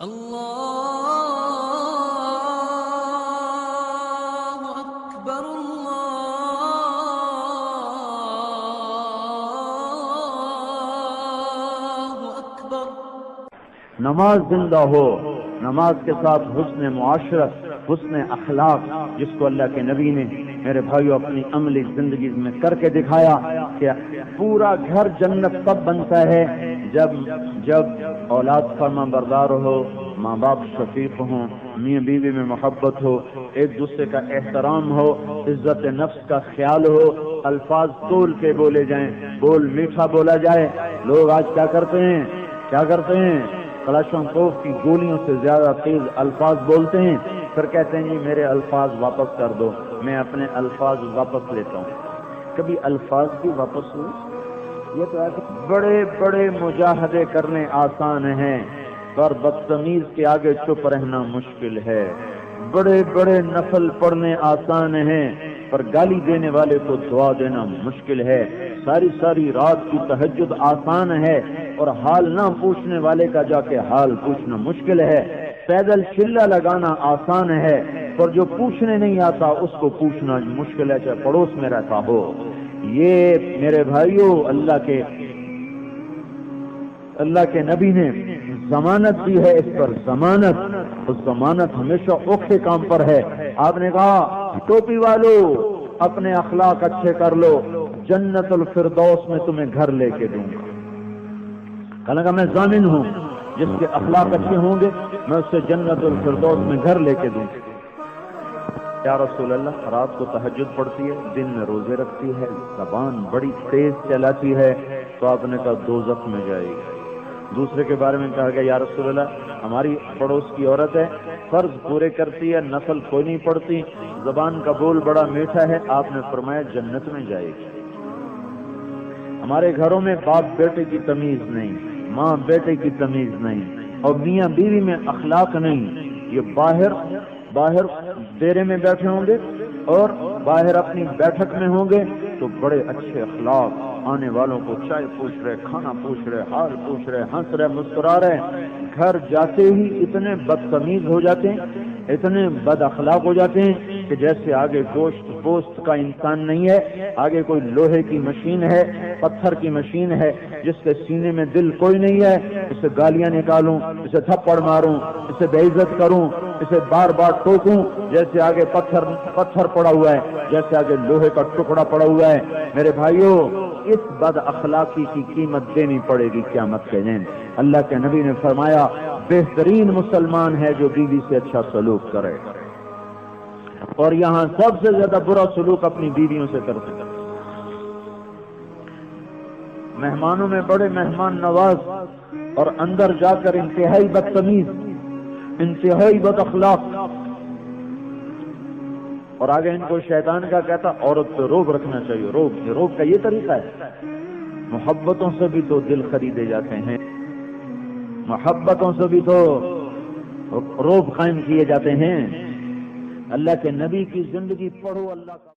اللہ اکبر اللہ اکبر۔ نماز زندہ ہو، نماز کے ساتھ حسن معاشرت، حسن اخلاق، جس کو اللہ کے نبی نے میرے بھائیو اپنی عملی زندگی میں کر کے دکھایا کہ پورا گھر جنت تب بنتا ہے جب اولاد فرما بردار ہو، ماں باپ شفیق ہوں، میاں بیوی میں محبت ہو، ایک دوسرے کا احترام ہو، عزت نفس کا خیال ہو، الفاظ تول کے بولے جائیں، بول میٹھا بولا جائے۔ لوگ آج کیا کرتے ہیں کلاشنکوف کی گولیوں سے زیادہ تیز الفاظ بولتے ہیں، پھر کہتے ہیں جی میرے الفاظ واپس کر دو، میں اپنے الفاظ واپس لیتا ہوں۔ کبھی الفاظ بھی واپس ہوئے؟ یہ تو بڑے بڑے مجاہدے کرنے آسان ہیں، پر بدتمیز کے آگے چپ رہنا مشکل ہے۔ بڑے بڑے نفل پڑھنے آسان ہیں، پر گالی دینے والے کو دعا دینا مشکل ہے۔ ساری ساری رات کی تہجد آسان ہے، اور حال نہ پوچھنے والے کا جا کے حال پوچھنا مشکل ہے۔ پیدل چلا لگانا آسان ہے، پر جو پوچھنے نہیں آتا اس کو پوچھنا مشکل ہے، چاہے پڑوس میں رہتا ہو۔ یہ میرے بھائیوں اللہ کے نبی نے ضمانت دی ہے اس پر، ضمانت، اور ضمانت ہمیشہ اوکھے کام پر ہے۔ آپ نے کہا ٹوپی والو اپنے اخلاق اچھے کر لو، جنت الفردوس میں تمہیں گھر لے کے دوں گا۔ کہا میں ضامن ہوں، جس کے اخلاق اچھے ہوں گے میں اسے جنت الفردوس میں گھر لے کے دوں گا۔ یا رسول اللہ، رات کو تہجد پڑھتی ہے، دن میں روزے رکھتی ہے، زبان بڑی تیز چلاتی ہے، تو آپ نے کہا دوزخ میں جائے گی۔ دوسرے کے بارے میں کہا گیا یا رسول اللہ، ہماری پڑوس کی عورت ہے، فرض پورے کرتی ہے، نفل کوئی نہیں پڑھتی، زبان کا بول بڑا میٹھا ہے، آپ نے فرمایا جنت میں جائے گی۔ ہمارے گھروں میں باپ بیٹے کی تمیز نہیں، ماں بیٹے کی تمیز نہیں، اور میاں بیوی میں اخلاق نہیں، یہ باہر ڈیرے میں بیٹھے ہوں گے اور باہر اپنی بیٹھک میں ہوں گے تو بڑے اچھے اخلاق، آنے والوں کو چائے پوچھ رہے، کھانا پوچھ رہے، حال پوچھ رہے، ہنس رہے، مسکرا رہے، گھر جاتے ہی اتنے بدتمیز ہو جاتے ہیں، اتنے بد اخلاق ہو جاتے ہیں کہ جیسے آگے گوشت پوست کا انسان نہیں ہے، آگے کوئی لوہے کی مشین ہے، پتھر کی مشین ہے، جس کے سینے میں دل کوئی نہیں ہے، اسے گالیاں نکالوں، اسے تھپڑ ماروں، اسے بے عزت کروں، اسے بار بار ٹوکوں، جیسے آگے پتھر پڑا ہوا ہے، جیسے آگے لوہے کا ٹکڑا پڑا ہوا ہے۔ میرے بھائیوں، اس بد اخلاقی کی قیمت دینی پڑے گی قیامت کے دن۔ اللہ کے نبی نے فرمایا بہترین مسلمان ہے جو بیوی سے اچھا سلوک کرے، اور یہاں سب سے زیادہ برا سلوک اپنی بیویوں سے کرتے ہیں۔ مہمانوں میں بڑے مہمان نواز، اور اندر جا کر انتہائی بدتمیز، انتہائی بد اخلاق، اور آگے ان کو شیطان کا کہتا عورت پہ روب رکھنا چاہیے۔ روب کا یہ طریقہ ہے؟ محبتوں سے بھی تو دل خریدے جاتے ہیں، محبتوں سے بھی تو روب قائم کیے جاتے ہیں۔ اللہ کے نبی کی زندگی پڑھو، اللہ کا